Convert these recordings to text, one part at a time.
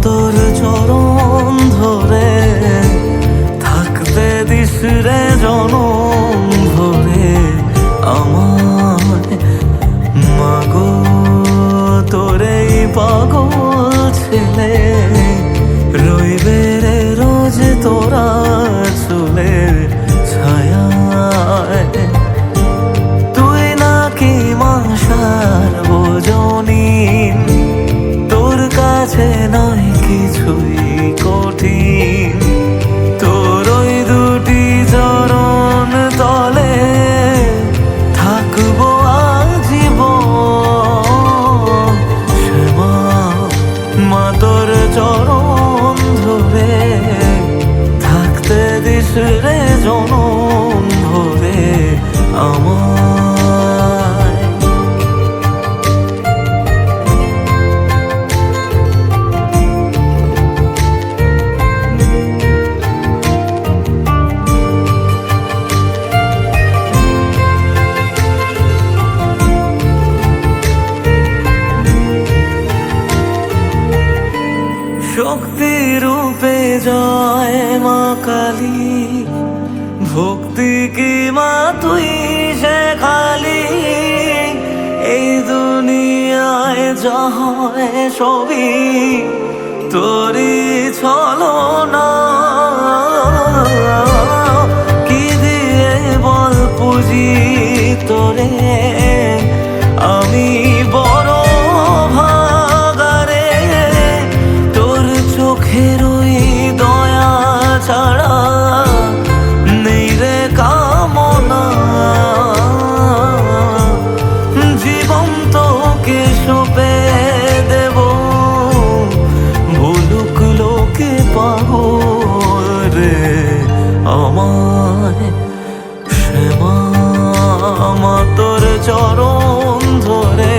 তোর চরণ ধরে থাকতে দিস রে জনম ভরে আমায় মাগো তোরে পাগল ছেলে রইবে রে রোজ তোরা চুলের ছায়ায় তুই নাকি মাসার বোঝনিন তোর কাছে নয় কিছুই কঠিন তোর ওই দুটি চরণ তলে থাকবো আজীবন শ্যামা মা তোর চরণ ধরে থাকতে দিস রে জনম ভরে আমার শক্তি রূপে জয় মা কালী ভক্তি কি মা তুই সে খালি এই দুনিয়ায় যা হয় সবই তোরই ছলনা কি দিয়ে বল পুজি তোরে আমি বড় ভাগারে তোর চোখের ওই দয়া ছাড়া নেই রে কামনা জীবন তোকে সঁপে দেব ভুলুক লোকে পাবো রে আমায় শ্যামা মা তোর চরণ ধরে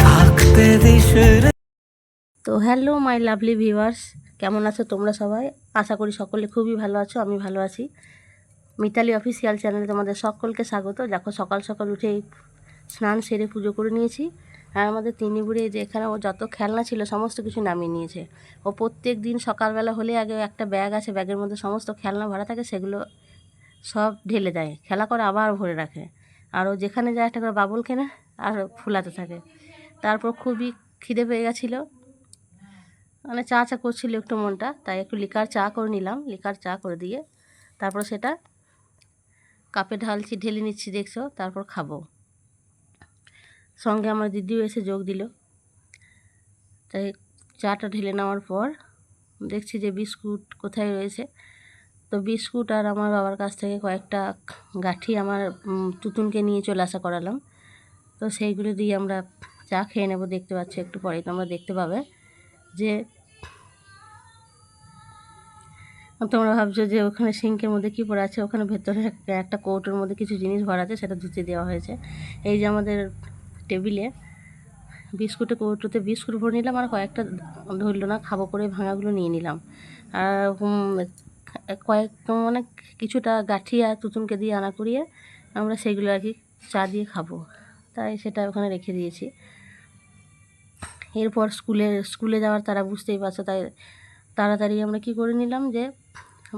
থাকতে দিস রে। তো হ্যালো মাই লাভলি ভিউয়ার্স, কেমন আছো তোমরা সবাই? আশা করি সকলে খুবই ভালো আছো, আমি ভালো আছি। মিতালি অফিসিয়াল চ্যানেলে তোমাদের সকলকে স্বাগত। দেখো সকাল সকাল উঠে স্নান সেরে পুজো করে নিয়েছি। আর আমাদের তিন্নি বুড়ি যে এখানে ও যত খেলনা ছিল সমস্ত কিছু নামিয়ে নিয়েছে। ও প্রত্যেক দিন সকালবেলা হলে আগে একটা ব্যাগ আছে, ব্যাগের মধ্যে সমস্ত খেলনা ভরা থাকে, সেগুলো সব ঢেলে দেয়, খেলা করে আবার ভরে রাখে। আর ও যেখানে যায় একটা করে বাবুল কেনে আর ফুলাতে থাকে। তারপর খুবই খিদে পেয়ে গেছিলো, মানে চা করছিল একটু মনটা, তাই একটু লিকার চা করে নিলাম। লিকার চা করে দিয়ে তারপর সেটা কাপে ঢেলে নিচ্ছি, দেখছো। তারপর খাবো। সঙ্গে আমার দিদিও এসে যোগ দিল। তাই চাটা ঢেলে নেওয়ার পর দেখছি যে বিস্কুট কোথায় রয়েছে। তো বিস্কুট আর আমার বাবার কাছ থেকে কয়েকটা গাঠি আমার তুতুনকে নিয়ে চলে আসা করালাম। তো সেইগুলো দিয়ে আমরা চা খেয়ে নেব। দেখতে পাচ্ছি একটু পরেই তোমরা দেখতে পাবে যে তোমরা ভাবছো যে ওখানে সিঙ্কের মধ্যে কী পড়ে আছে। ওখানে ভেতরে একটা কৌটোর মধ্যে কিছু জিনিস ভরা আছে, সেটা ধুতে দেওয়া হয়েছে। এই যে আমাদের টেবিলে বিস্কুটের কৌটোতে বিস্কুট ভরে নিলাম, আর কয়েকটা ধরলো না, খাবো করে ভাঙাগুলো নিয়ে নিলাম। আর মানে কিছুটা গাঠি আর তুতুনকে দিয়ে আনা করিয়ে আমরা সেগুলো আর কি চা দিয়ে খাবো, তাই সেটা ওখানে রেখে দিয়েছি। এরপর স্কুলে যাওয়ার তারা বুঝতেই পারছো, তাই তাড়াতাড়ি আমরা কি করে নিলাম যে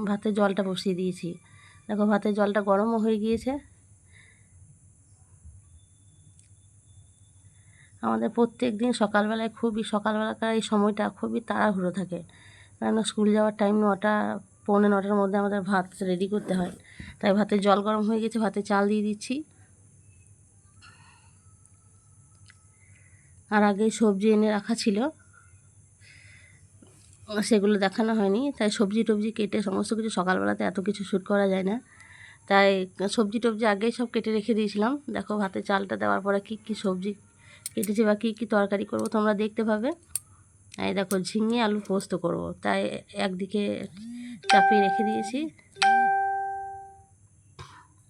ভাতের জলটা বসিয়ে দিয়েছি। দেখো ভাতের জলটা গরমও হয়ে গিয়েছে। আমাদের প্রত্যেক দিন সকালবেলায় সকালবেলাকার এই সময়টা খুবই তাড়াহুড়ো থাকে, কারণ স্কুল যাওয়ার টাইম 9টা, পৌনে 9টার মধ্যে আমাদের ভাত রেডি করতে হয়। তাই ভাতের জল গরম হয়ে গেছে, ভাতে চাল দিয়ে দিচ্ছি। আর আগে সবজি এনে রাখা ছিল, সেগুলো দেখানো হয়নি। তাই সবজি টবজি কেটে সমস্ত কিছু, সকালবেলাতে এত কিছু শ্যুট করা যায় না, তাই সবজি টবজি আগেই সব কেটে রেখে দিয়েছিলাম। দেখো ভাতে চালটা দেওয়ার পরে কী কী সবজি কেটেছি বা কী কী তরকারি করব তোমরা দেখতে পাবে। এই দেখো ঝিঙে আলু পোস্ত করব, তাই একদিকে চাপিয়ে রেখে দিয়েছি।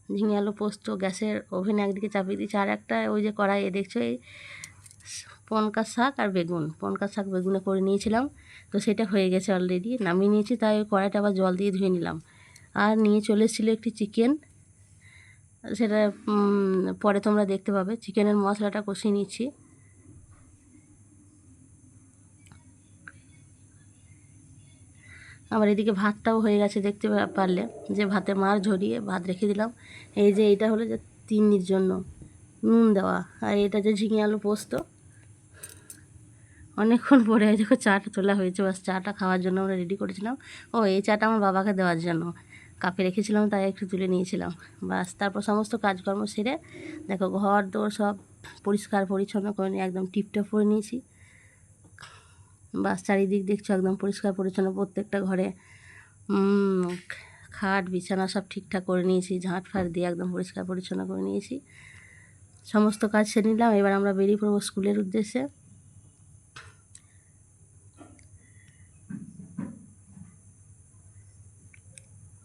ঝিঙে আলু পোস্ত গ্যাসের ওভেনে একদিকে চাপিয়ে দিয়েছি, আর একটা ওই যে কড়াইয়ে দেখছো এই পনকা শাক আর বেগুন, পনকা শাক বেগুনে করে নিয়েছিলাম, তো সেটা হয়ে গেছে অলরেডি, নামিয়ে নিয়েছি। তাই ওই কড়াইটা আবার জল দিয়ে ধুয়ে নিলাম। আর নিয়ে চলে এসেছিলো একটি চিকেন, সেটা পরে তোমরা দেখতে পাবে। চিকেনের মশলাটা কষিয়ে নিচ্ছি। আবার এদিকে ভাতটাও হয়ে গেছে, দেখতে পারলে যে ভাতে মাছ ঝরিয়ে ভাত রেখে দিলাম। এই যে এইটা হলো যে তিন্নির জন্য নুন দেওয়া, আর এটা যে ঝিঙে আলু পোস্ত। অনেকক্ষণ পরে দেখো চাটা তোলা হয়েছে, বাস চাটা খাওয়ার জন্য আমরা রেডি করেছিলাম। ও এই চাটা আমার বাবাকে দেওয়ার জন্য কাপে রেখেছিলাম, তাই একটু তুলে নিয়েছিলাম। বাস তারপর সমস্ত কাজকর্ম সেরে দেখো ঘর দোর সব পরিষ্কার পরিচ্ছন্ন করে নিয়ে একদম টিপটপ করে নিয়েছি। বাস চারিদিক দেখছো একদম পরিষ্কার পরিচ্ছন্ন, প্রত্যেকটা ঘরে খাট বিছানা সব ঠিকঠাক করে নিয়েছি, ঝাঁট ফাট দিয়ে একদম পরিষ্কার পরিচ্ছন্ন করে নিয়েছি। সমস্ত কাজ সেরে নিলাম। এবার আমরা বেরিয়ে পড়বো স্কুলের উদ্দেশ্যে।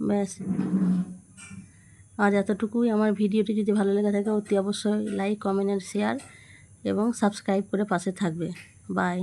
ব্যাস আজ এতটুকুই। আমার ভিডিওটি যদি ভালো লেগে থাকে অতি অবশ্যই লাইক কমেন্ট আর শেয়ার এবং সাবস্ক্রাইব করে পাশে থাকবে। বাই।